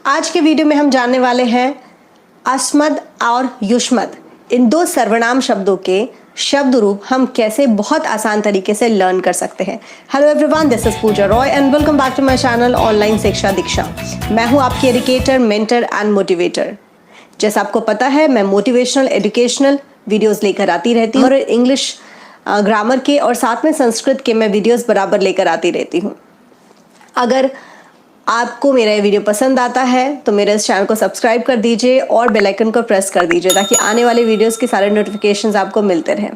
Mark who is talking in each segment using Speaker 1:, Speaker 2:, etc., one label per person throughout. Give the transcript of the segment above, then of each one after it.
Speaker 1: आज के वीडियो में हम जानने वाले हैं अस्मद और युष्मद, इन दो सर्वनाम शब्दों के शब्द रूप हम कैसे बहुत आसान तरीके से लर्न कर सकते हैं। Hello everyone, this is Pooja Roy and welcome back to my channel online Shiksha Diksha. मैं हूं आपकी एजुकेटर, मेंटर एंड मोटिवेटर। जैसा आपको पता है, मैं मोटिवेशनल एजुकेशनल वीडियोस लेकर आती रहती हूँ और इंग्लिश ग्रामर के और साथ में संस्कृत के मैं वीडियोस बराबर लेकर आती रहती हूँ। अगर आपको मेरा ये वीडियो पसंद आता है तो मेरे इस चैनल को सब्सक्राइब कर दीजिए और बेल आइकन को प्रेस कर दीजिए ताकि आने वाले वीडियोस के सारे नोटिफिकेशंस आपको मिलते रहें।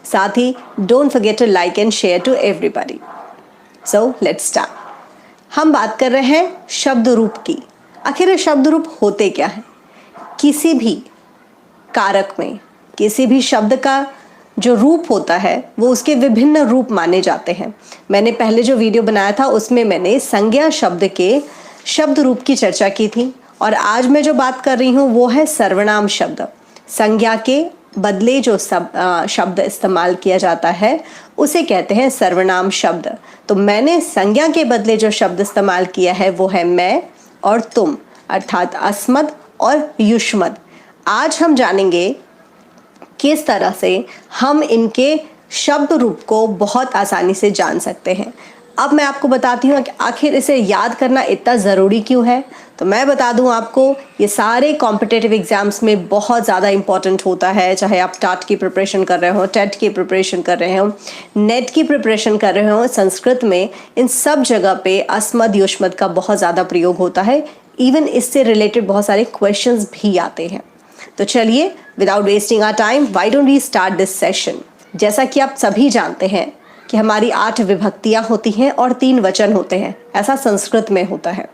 Speaker 1: साथ ही don't forget to like and share to everybody. So let's start. हम बात कर रहे हैं शब्द रूप की। आखिर शब्द रूप होते क्या है? किसी भी कारक में किसी भी शब्द का जो रूप होता है वो उसके विभिन्न रूप माने जाते हैं। मैंने पहले जो वीडियो बनाया था उसमें मैंने संज्ञा शब्द के शब्द रूप की चर्चा की थी और आज मैं जो बात कर रही हूँ वो है सर्वनाम शब्द। संज्ञा के बदले जो शब्द इस्तेमाल किया जाता है उसे कहते हैं सर्वनाम शब्द। तो मैंने संज्ञा के बदले जो शब्द इस्तेमाल किया है वो है मैं और तुम, अर्थात अस्मद और युष्मद। आज हम जानेंगे किस तरह से हम इनके शब्द रूप को बहुत आसानी से जान सकते हैं। अब मैं आपको बताती हूँ कि आखिर इसे याद करना इतना ज़रूरी क्यों है। तो मैं बता दूँ आपको, ये सारे कॉम्पिटिटिव एग्जाम्स में बहुत ज़्यादा इंपॉर्टेंट होता है। चाहे आप टाट की प्रिपरेशन कर रहे हो, टेट की प्रिपरेशन कर रहे हो, नेट की प्रिपरेशन कर रहे हो, संस्कृत में, इन सब जगह पे अस्मद युष्मद का बहुत ज़्यादा प्रयोग होता है। इवन इससे रिलेटेड बहुत सारे क्वेश्चंस भी आते हैं। तो चलिए, without wasting our time, why don't we start this session. जैसा कि आप सभी जानते हैं कि हमारी 8 विभक्तियां होती हैं और 3 वचन होते हैं। ऐसा संस्कृत में होता है।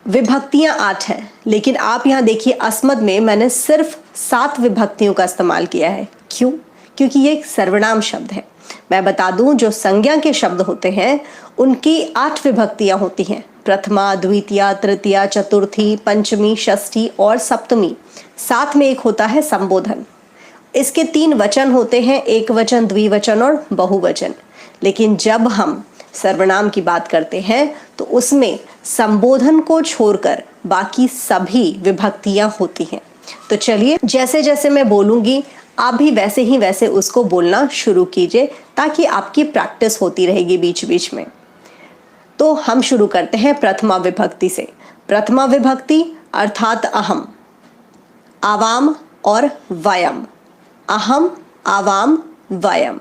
Speaker 1: विभक्तियां 8 हैं, लेकिन आप यहां देखिए अस्मद में मैंने सिर्फ 7 विभक्तियों का इस्तेमाल किया है। क्यों? क्योंकि ये एक सर्वनाम शब्द है। मैं बता दूं, जो संज्ञा के शब्द होते हैं उनकी 8 विभक्तियां होती हैं। प्रथमा, द्वितीया, तृतीया, चतुर्थी, पंचमी, षष्ठी और सप्तमी। साथ में एक होता है संबोधन। इसके 3 वचन होते हैं, एक वचन, द्विवचन और बहुवचन। लेकिन जब हम सर्वनाम की बात करते हैं तो उसमें संबोधन को छोड़कर बाकी सभी विभक्तियां होती हैं। तो चलिए, जैसे जैसे मैं बोलूंगी आप भी वैसे ही वैसे उसको बोलना शुरू कीजिए ताकि आपकी प्रैक्टिस होती रहेगी बीच बीच में। तो हम शुरू करते हैं प्रथमा विभक्ति से। प्रथमा विभक्ति अर्थात अहम, आवाम और वयम। अहम, आवाम, वयम।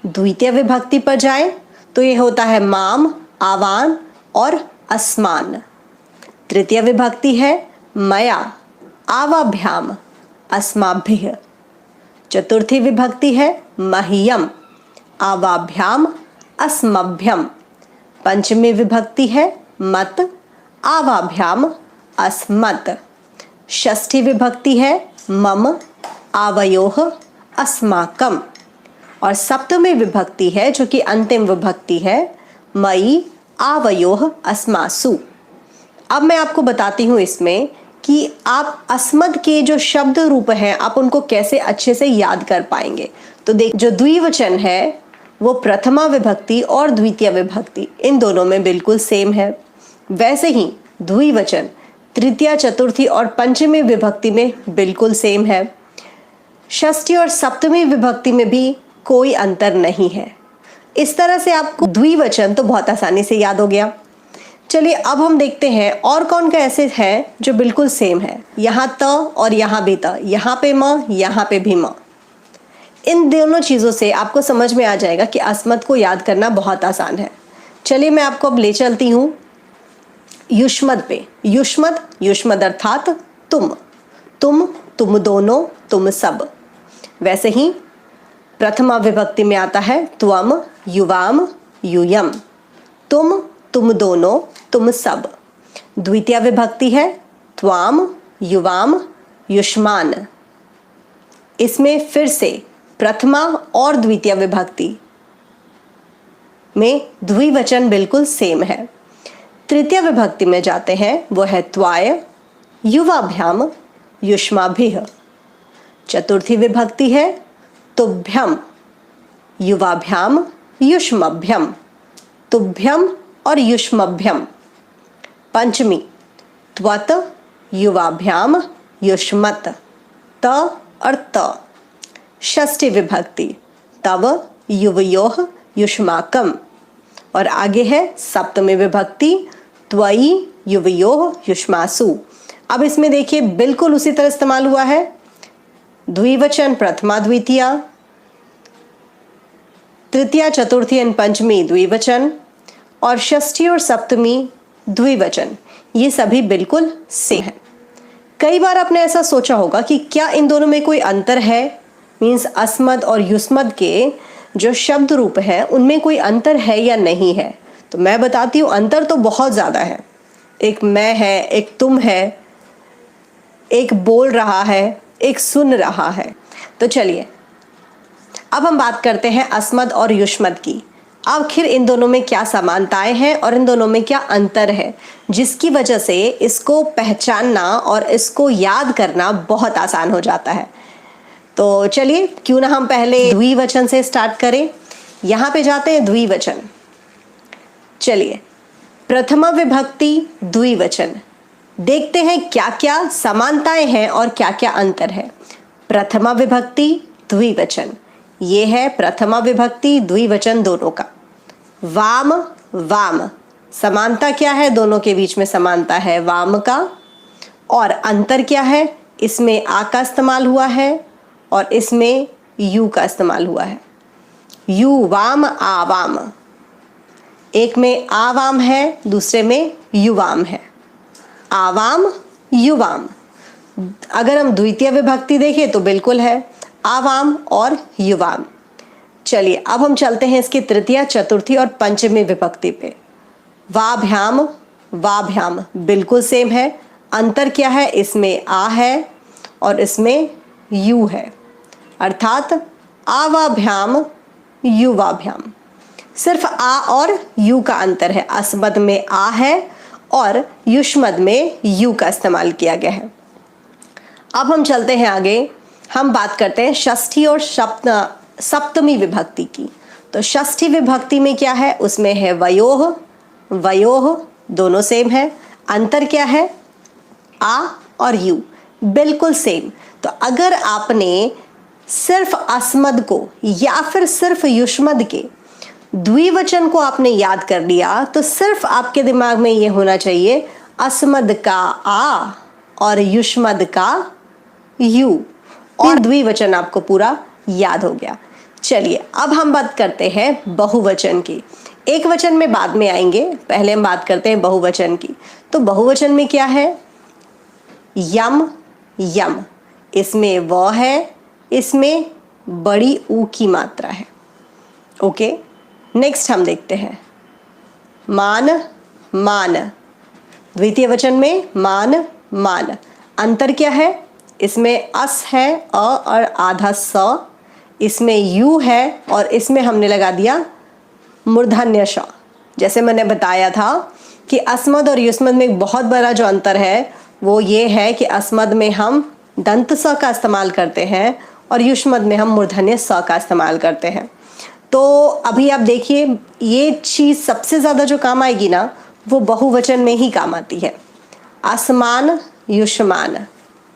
Speaker 1: द्वितीय विभक्ति पर जाएं तो ये होता है माम, आवान और अस्मान। तृतीय विभक्ति है मया, आवाभ्याम, अस्माभ्यः। चतुर्थी विभक्ति है मह्यम, आवाभ्याम, अस्मभ्यम। पंचमी विभक्ति है मत, आवाभ्याम, अस्मत्। षष्ठी विभक्ति है मम, आवयोः, अस्माकम। और सप्तमी विभक्ति है जो कि अंतिम विभक्ति है मयि, आवयोः, अस्मासु। अब मैं आपको बताती हूँ इसमें कि आप अस्मद के जो शब्द रूप हैं आप उनको कैसे अच्छे से याद कर पाएंगे। तो देख, जो द्विवचन है वो प्रथमा विभक्ति और द्वितीय विभक्ति इन दोनों में बिल्कुल सेम है। वैसे ही द्विवचन तृतीय, चतुर्थी और पंचमी विभक्ति में बिल्कुल सेम है। षष्ठी और सप्तमी विभक्ति में भी कोई अंतर नहीं है। इस तरह से आपको द्विवचन तो बहुत आसानी से याद हो गया। चलिए, अब हम देखते हैं और कौन का ऐसे हैं जो बिल्कुल सेम है। यहाँ त और यहाँ भी त, यहाँ पे म, यहाँ पे भी म। इन दोनों चीज़ों से आपको समझ में आ जाएगा कि अस्मद को याद करना बहुत आसान है। चलिए, मैं आपको अब ले चलती हूँ युष्मद पे। युष्मद, युष्मद अर्थात तुम, तुम दोनों, तुम सब। वैसे ही प्रथमा विभक्ति में आता है त्वम, युवाम, यूयम। तुम दोनों, तुम सब। द्वितीय विभक्ति है त्वाम, युवाम, युष्मान। इसमें फिर से प्रथमा और द्वितीय विभक्ति में द्विवचन बिल्कुल सेम है। तृतीय विभक्ति में जाते हैं, वो है त्वाय, युवाभ्याम, युष्माभिः। चतुर्थी विभक्ति है तुभ्यम, युवाभ्याम, युष्मभ्यम। तुभ्यम और युष्मभ्यम। पंचमी त्वत, युवाभ्याम, युष्मत, त और त। षष्ठी विभक्ति तव, युवयोः, युष्माकम। और आगे है सप्तमी विभक्ति त्वयि, युवयोः, युष्मासु। अब इसमें देखिए बिल्कुल उसी तरह इस्तेमाल हुआ है, द्विवचन प्रथमा द्वितीया, तृतीया चतुर्थी एंड पंचमी द्विवचन, और षष्ठी और सप्तमी द्विवचन, ये सभी बिल्कुल सेम है। कई बार आपने ऐसा सोचा होगा कि क्या इन दोनों में कोई अंतर है, मीन्स अस्मद और युष्मद के जो शब्द रूप है उनमें कोई अंतर है या नहीं है। तो मैं बताती हूँ अंतर तो बहुत ज़्यादा है। एक मैं है, एक तुम है, एक बोल रहा है, एक सुन रहा है। तो चलिए अब हम बात करते हैं अस्मद और युष्मद की। आखिर इन दोनों में क्या समानताएं हैं और इन दोनों में क्या अंतर है, जिसकी वजह से इसको पहचानना और इसको याद करना बहुत आसान हो जाता है। तो चलिए क्यों ना हम पहले द्विवचन से स्टार्ट करें। यहाँ पे जाते हैं द्विवचन। चलिए प्रथमा विभक्ति द्विवचन, देखते हैं क्या क्या समानताएं हैं और क्या क्या अंतर है। प्रथमा विभक्ति द्विवचन, ये है प्रथमा विभक्ति द्विवचन दोनों का। वाम, वाम, समानता क्या है, दोनों के बीच में समानता है वाम का। और अंतर क्या है, इसमें आ का इस्तेमाल हुआ है और इसमें यू का इस्तेमाल हुआ है। यू वाम, आवाम, एक में आवाम है, दूसरे में युवाम है। आवाम, युवाम। अगर हम द्वितीय विभक्ति देखें तो बिल्कुल है आवाम और युवाम। चलिए अब हम चलते हैं इसकी तृतीय, चतुर्थी और पंचमी विभक्ति पे। वाभ्याम, वाभ्याम बिल्कुल सेम है। अंतर क्या है, इसमें आ है और इसमें यू है, अर्थात आवाभ्याम, युवाभ्याम। सिर्फ आ और यू का अंतर है, अस्मद में आ है और युष्मद में यू का इस्तेमाल किया गया है। अब हम चलते हैं आगे, हम बात करते हैं षष्ठी और सप्तमी विभक्ति की। तो षष्ठी विभक्ति में क्या है, उसमें है वयोः, वयोः दोनों सेम है। अंतर क्या है, आ और यू बिल्कुल सेम। तो अगर आपने सिर्फ अस्मद को या फिर सिर्फ युष्मद के द्विवचन को आपने याद कर लिया तो सिर्फ आपके दिमाग में ये होना चाहिए अस्मद का आ और युष्मद का यू, और द्विवचन आपको पूरा याद हो गया। चलिए अब हम बात करते हैं बहुवचन की। एक वचन में बाद में आएंगे, पहले हम बात करते हैं बहुवचन की। तो बहुवचन में क्या है, यम, यम, इसमें व है, इसमें बड़ी ऊ की मात्रा है। ओके, नेक्स्ट हम देखते हैं मान, मान, द्वितीय वचन में मान, मान। अंतर क्या है, इसमें अस है अ और आधा स, इसमें यू है और इसमें हमने लगा दिया मूर्धन्य श। जैसे मैंने बताया था कि अस्मद और युष्मद में एक बहुत बड़ा जो अंतर है वो ये है कि अस्मद में हम दंत स का इस्तेमाल करते हैं और युष्मद में हम मूर्धन्य स का इस्तेमाल करते हैं। तो अभी आप देखिए ये चीज़ सबसे ज़्यादा जो काम आएगी ना वो बहुवचन में ही काम आती है। असमान, युष्मान,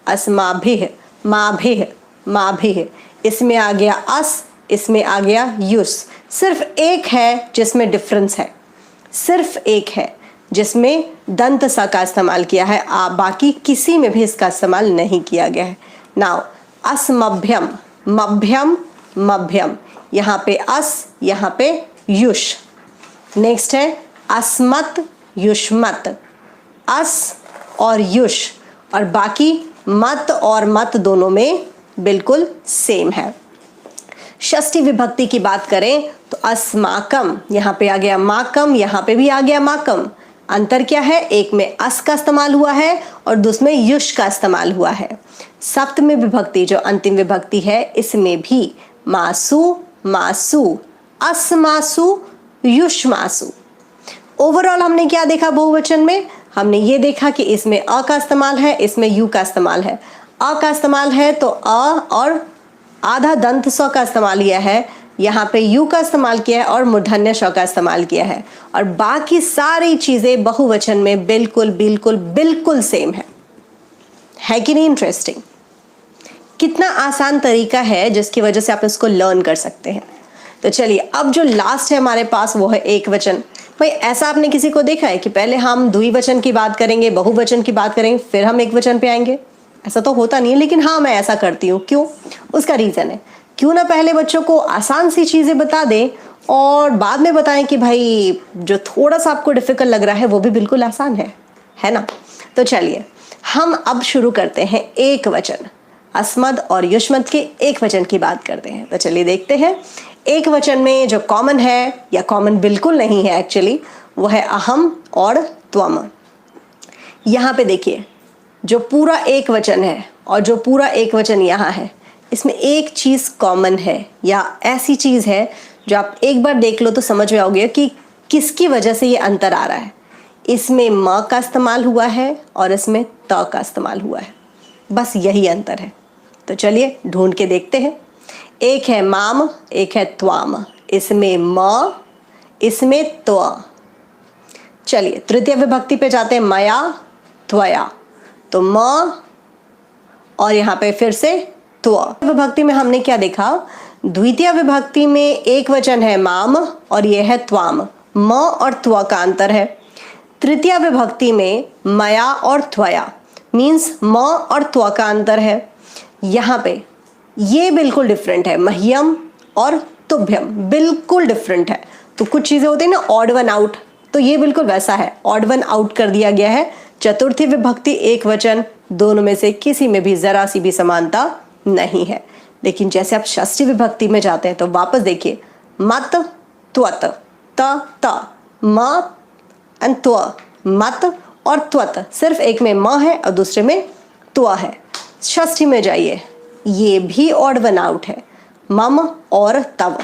Speaker 1: अस्माभिः, माभिः, माभिः, इसमें आ गया अस, इसमें आ गया युस। सिर्फ एक है जिसमें डिफरेंस है, सिर्फ एक है जिसमें दंत सा का इस्तेमाल किया है, बाकी किसी में भी इसका इस्तेमाल नहीं किया गया है। नाउ अस्मभ्यम, मभ्यम, मभ्यम, यहाँ पे अस, यहाँ पे युष। नेक्स्ट है अस्मत्, युष्मत्, अस और युष, और बाकी मत और मत दोनों में बिल्कुल सेम है। षष्ठी विभक्ति की बात करें तो अस्माकम, यहाँ पे आ गया माकम, यहाँ पे भी आ गया माकम। अंतर क्या है, एक में अस का इस्तेमाल हुआ है और दूसरे में युष का इस्तेमाल हुआ है। सप्तमी विभक्ति जो अंतिम विभक्ति है इसमें भी मासु, मासु, अस्मासु, युष्मासु। ओवरऑल हमने क्या देखा बहुवचन में, हमने ये देखा कि इसमें अ का इस्तेमाल है, इसमें यू का इस्तेमाल है। अ का इस्तेमाल है तो अ और आधा दंत स का इस्तेमाल किया है, यहाँ पे यू का इस्तेमाल किया है और मूर्धन्य श का इस्तेमाल किया है, और बाकी सारी चीजें बहुवचन में बिल्कुल बिल्कुल बिल्कुल सेम है कि नहीं? इंटरेस्टिंग, कितना आसान तरीका है जिसकी वजह से आप इसको लर्न कर सकते हैं। तो चलिए, अब जो लास्ट है हमारे पास वो है एक वचन। भाई ऐसा आपने किसी को देखा है कि पहले हम द्विवचन की बात करेंगे, बहुवचन की बात करेंगे, फिर हम एक वचन पे आएंगे? ऐसा तो होता नहीं है, लेकिन हाँ मैं ऐसा करती हूँ। क्यों? उसका रीजन है, क्यों ना पहले बच्चों को आसान सी चीजें बता दें और बाद में बताएं कि भाई जो थोड़ा सा आपको डिफिकल्ट लग रहा है वो भी बिल्कुल आसान है ना? तो चलिए हम अब शुरू करते हैं एक वचन, अस्मद और युष्मद के एक वचन की बात करते हैं। तो चलिए देखते हैं। एक वचन में जो कॉमन है, या कॉमन बिल्कुल नहीं है एक्चुअली, वो है अहम और त्वम। यहाँ पे देखिए, जो पूरा एक वचन है और जो पूरा एक वचन यहाँ है, इसमें एक चीज कॉमन है, या ऐसी चीज है जो आप एक बार देख लो तो समझ में आओगे कि किसकी वजह से ये अंतर आ रहा है। इसमें म का इस्तेमाल हुआ है और इसमें त का इस्तेमाल हुआ है, बस यही अंतर है। तो चलिए ढूंढ के देखते हैं। एक है माम, एक है त्वाम, इसमें म, इसमें त्व। चलिए तृतीय विभक्ति पे जाते हैं, मया त्वया, तो म और यहाँ पे फिर से त्व। विभक्ति में हमने क्या देखा? द्वितीय विभक्ति में एक वचन है माम और यह है त्वाम, म और त्व का अंतर है। तृतीय विभक्ति में मया और त्वया मीन्स म और त्व का अंतर है। यहाँ पे ये बिल्कुल डिफरेंट है, मह्यम और तुभ्यम बिल्कुल डिफरेंट है। तो कुछ चीजें होती है ना ऑड वन आउट, तो ये बिल्कुल वैसा है, ऑड वन आउट कर दिया गया है। चतुर्थी विभक्ति एक वचन, दोनों में से किसी में भी जरा सी भी समानता नहीं है। लेकिन जैसे आप षष्ठी विभक्ति में जाते हैं तो वापस देखिए, मत त्वत, त म एंड त्व, मत और त्वत, सिर्फ एक में म है और दूसरे में त्व है। षष्ठी में जाइए, ये भी ऑड वन आउट है, मम और तव,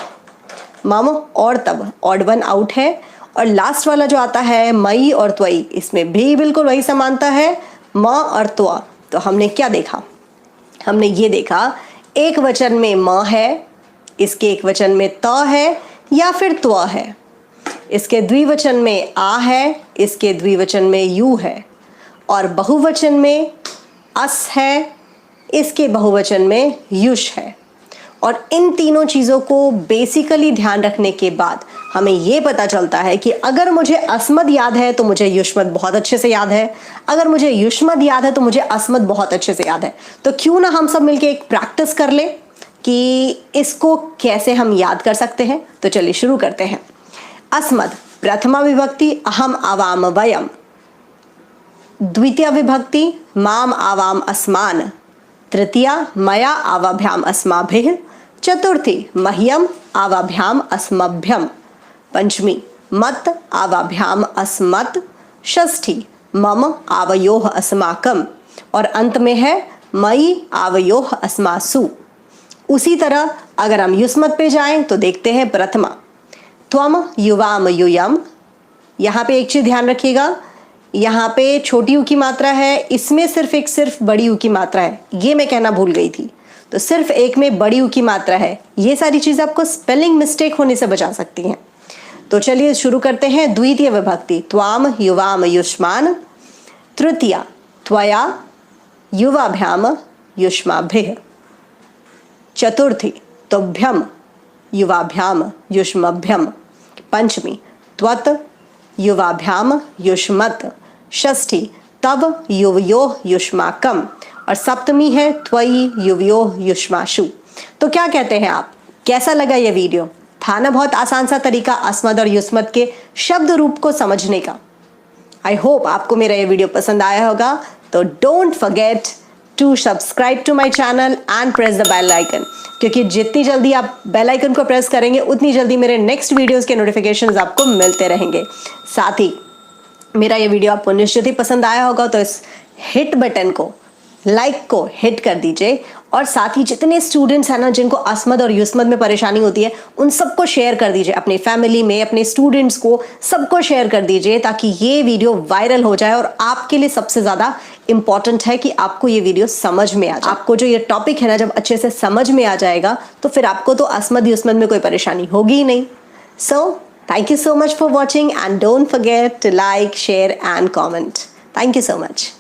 Speaker 1: मम और तव ऑड वन आउट है। और लास्ट वाला जो आता है मई और त्वई, इसमें भी बिल्कुल वही समानता है, म और त्व। तो हमने क्या देखा? हमने ये देखा एक वचन में म है, इसके एक वचन में त है या फिर त्व है, इसके द्विवचन में आ है, इसके द्विवचन में यू है, और बहुवचन में अस है, इसके बहुवचन में युष है। और इन तीनों चीज़ों को बेसिकली ध्यान रखने के बाद हमें ये पता चलता है कि अगर मुझे अस्मद याद है तो मुझे युष्मद बहुत अच्छे से याद है, अगर मुझे युष्मद याद है तो मुझे अस्मद बहुत अच्छे से याद है। तो क्यों ना हम सब मिलके एक प्रैक्टिस कर ले कि इसको कैसे हम याद कर सकते हैं। तो चलिए शुरू करते हैं। अस्मद प्रथमा विभक्ति अहम आवाम वयम, द्वितीय विभक्ति माम आवाम अस्मान, तृतीया मया आवाभ्याम अस्माभिः, चतुर्थी मह्यम आवाभ्याम अस्मभ्यम, पंचमी मत आवाभ्याम अस्मत्, षष्ठी मम आवयोः अस्माकम, और अंत में है मई आवयोः अस्मासु। उसी तरह अगर हम युष्मत पे जाएं तो देखते हैं प्रथमा त्वम युवाम यूयम। यहाँ पे एक चीज ध्यान रखिएगा, यहाँ पे छोटी यू की मात्रा है, इसमें सिर्फ बड़ी यू की मात्रा है, ये मैं कहना भूल गई थी। तो सिर्फ एक में बड़ी यू की मात्रा है। ये सारी चीज आपको स्पेलिंग मिस्टेक होने से बचा सकती हैं। तो चलिए शुरू करते हैं। द्वितीय विभक्ति त्वाम युवाम युष्मान, तृतीया त्वया युवाभ्याम युष्माभिः, चतुर्थी तुभ्यम युवाभ्याम युष्मभ्यम, पंचमी त्वत युवाभ्याम युष्मत्, षष्ठी तब युवयोः युष्माकम, और सप्तमी है त्वयि युवयोः युष्माशु। तो क्या कहते हैं आप, कैसा लगा ये वीडियो? था ना बहुत आसान सा तरीका अस्मद और युष्मत के शब्द रूप को समझने का। आई होप आपको मेरा ये वीडियो पसंद आया होगा। तो don't forget to subscribe to my channel and press the bell icon, क्योंकि जितनी जल्दी आप बेल आइकन को प्रेस करेंगे उतनी जल्दी मेरे नेक्स्ट वीडियोस के नोटिफिकेशंस आपको मिलते रहेंगे। साथ ही मेरा ये वीडियो आपको निश्चित ही पसंद आया होगा, तो इस हिट बटन को लाइक को हिट कर दीजिए और साथ ही जितने स्टूडेंट्स हैं ना जिनको अस्मद और युस्मद में परेशानी होती है उन सबको शेयर कर दीजिए, अपनी फैमिली में, अपने स्टूडेंट्स को, सबको शेयर कर दीजिए ताकि ये वीडियो वायरल हो जाए। और आपके लिए सबसे ज्यादा इंपॉर्टेंट है कि आपको ये वीडियो समझ में आ जाए। आपको जो ये टॉपिक है ना जब अच्छे से समझ में आ जाएगा तो फिर आपको तो अस्मद युस्मद में कोई परेशानी होगी ही नहीं। सो thank you so much for watching and don't forget to like, share and comment. Thank you so much.